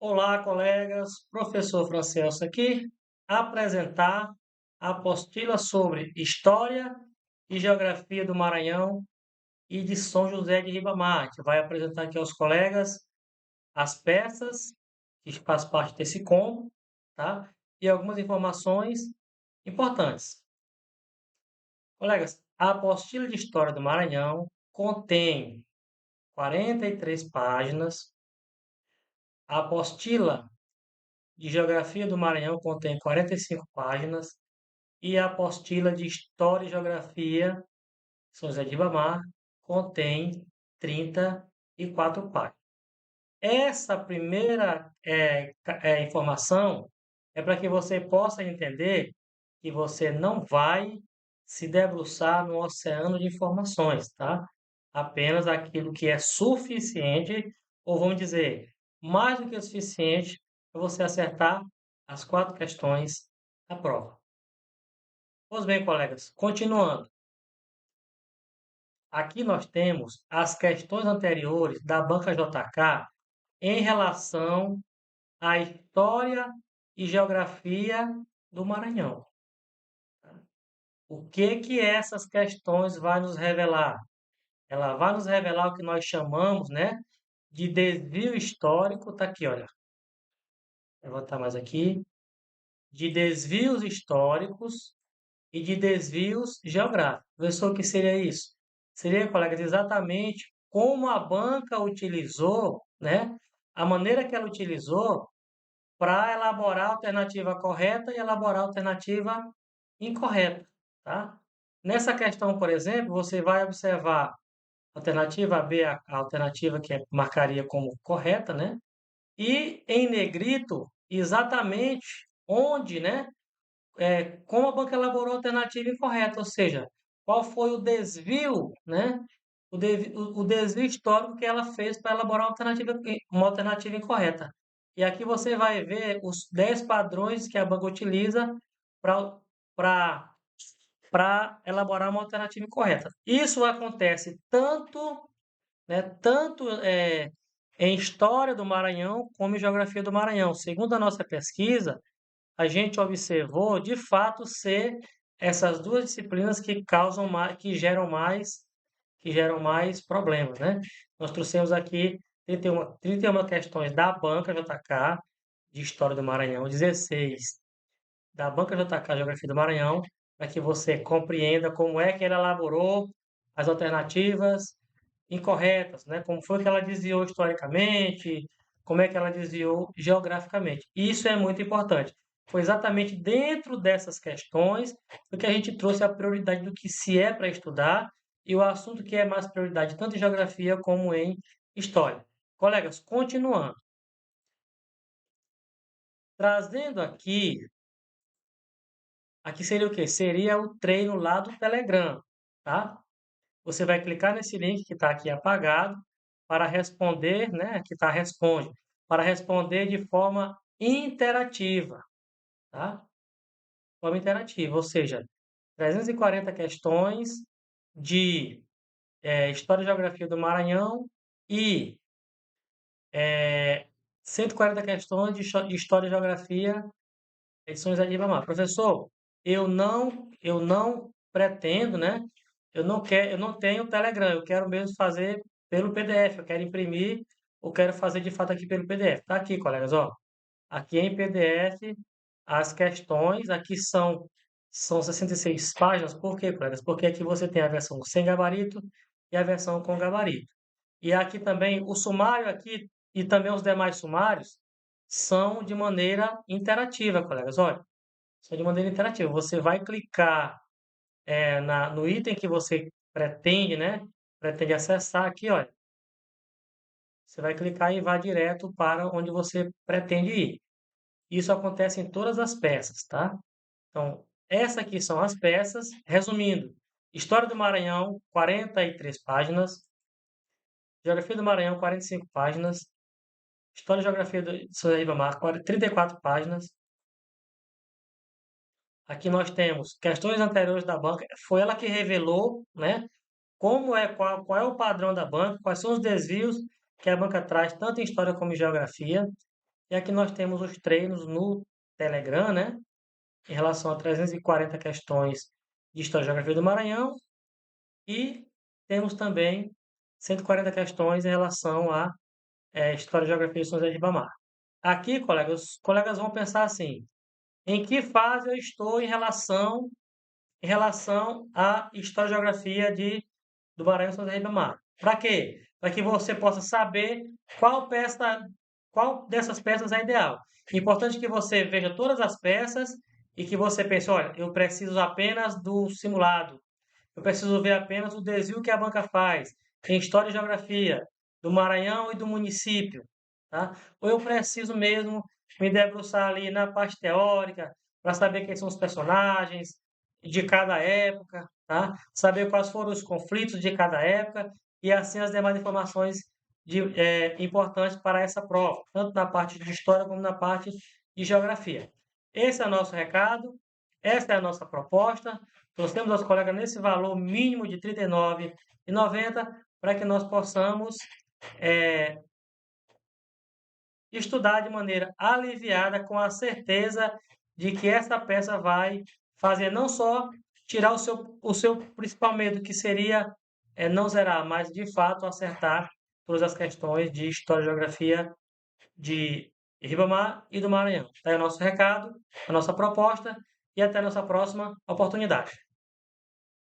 Olá, colegas. Professor Francelso aqui, apresentar a apostila sobre História e Geografia do Maranhão e de São José de Ribamar. A gente vai apresentar aqui aos colegas as peças que fazem parte desse combo, tá? E algumas informações importantes. Colegas, a apostila de História do Maranhão contém 43 páginas. A apostila de Geografia do Maranhão contém 45 páginas e a apostila de História e Geografia São José de Ribamar contém 34 páginas. Essa primeira informação é para que você possa entender que você não vai se debruçar no oceano de informações, tá? Apenas aquilo que é suficiente, ou vamos dizer, mais do que o suficiente para você acertar as 4 questões da prova. Pois bem, colegas, continuando. Aqui nós temos as questões anteriores da banca JK em relação à história e geografia do Maranhão. O que essas questões vai nos revelar? Ela vai nos revelar o que nós chamamos, né, de desvio histórico. Está aqui, olha. Vou botar mais aqui. De desvios históricos e de desvios geográficos. Professor, o que seria isso? Seria, colegas, exatamente como a banca utilizou, né, a maneira que ela utilizou para elaborar a alternativa correta e elaborar a alternativa incorreta, tá? Nessa questão, por exemplo, você vai observar a alternativa B, a alternativa que marcaria como correta, né? E em negrito, exatamente onde, né? Como a banca elaborou a alternativa incorreta, ou seja, qual foi o desvio, né? O desvio histórico que ela fez para elaborar uma alternativa incorreta. E aqui você vai ver os 10 padrões que a banca utiliza para elaborar uma alternativa incorreta. Isso acontece tanto, né, em História do Maranhão como em Geografia do Maranhão. Segundo a nossa pesquisa, a gente observou, de fato, ser essas duas disciplinas que causam mais, que geram mais problemas, né? Nós trouxemos aqui 31 questões da banca JK de História do Maranhão, 16 da banca JK Geografia do Maranhão, para que você compreenda como é que ela elaborou as alternativas incorretas, né? Como foi que ela desviou historicamente, como é que ela desviou geograficamente. Isso é muito importante. Foi exatamente dentro dessas questões que a gente trouxe a prioridade do que se é para estudar e o assunto que é mais prioridade tanto em geografia como em história. Colegas, continuando. Trazendo aqui seria o quê? Seria o treino lá do Telegram, tá? Você vai clicar nesse link que está aqui apagado para responder, né? Que está responde, para responder de forma interativa, tá? Forma interativa, ou seja, 340 questões de História e Geografia do Maranhão e 140 questões de História e Geografia edições de Ribamar. Professor, eu não pretendo, né? Eu não tenho Telegram, eu quero mesmo fazer pelo PDF, eu quero imprimir, eu quero fazer de fato aqui pelo PDF. Tá aqui, colegas, ó. Aqui em PDF as questões, aqui são 66 páginas. Por quê, colegas? Porque aqui você tem a versão sem gabarito e a versão com gabarito. E aqui também o sumário aqui e também os demais sumários são de maneira interativa, colegas. Olha, são de maneira interativa. Você vai clicar no item que você pretende, né? Pretende acessar aqui, olha. Você vai clicar e vai direto para onde você pretende ir. Isso acontece em todas as peças, tá? Então, essas aqui são as peças. Resumindo, História do Maranhão, 43 páginas. Geografia do Maranhão, 45 páginas. História e Geografia do São José de Ribamar, 34 páginas. Aqui nós temos questões anteriores da banca. Foi ela que revelou, né? Qual é o padrão da banca, quais são os desvios que a banca traz, tanto em história como em geografia. E aqui nós temos os treinos no Telegram, né? Em relação a 340 questões de História e Geografia do Maranhão. E temos também 140 questões em relação a História e Geografia de São José de Ribamar. Aqui, colegas, os colegas vão pensar assim: em que fase eu estou em relação à História e Geografia do Maranhão e São José de Ribamar? Para quê? Para que você possa saber qual dessas peças é ideal. É importante que você veja todas as peças e que você pense: olha, eu preciso apenas do simulado, eu preciso ver apenas o desvio que a banca faz em História e Geografia do Maranhão e do município, tá? Ou eu preciso mesmo me debruçar ali na parte teórica para saber quem são os personagens de cada época, tá? Saber quais foram os conflitos de cada época e assim as demais informações importantes para essa prova, tanto na parte de História como na parte de Geografia. Esse é o nosso recado, essa é a nossa proposta. Trouxemos aos colegas nesse valor mínimo de R$ 39,90 para que nós possamos estudar de maneira aliviada, com a certeza de que essa peça vai fazer não só tirar o seu principal medo, que seria não zerar, mas de fato acertar todas as questões de História e Geografia de Ribamar e do Maranhão. Tá aí o nosso recado, a nossa proposta e até a nossa próxima oportunidade.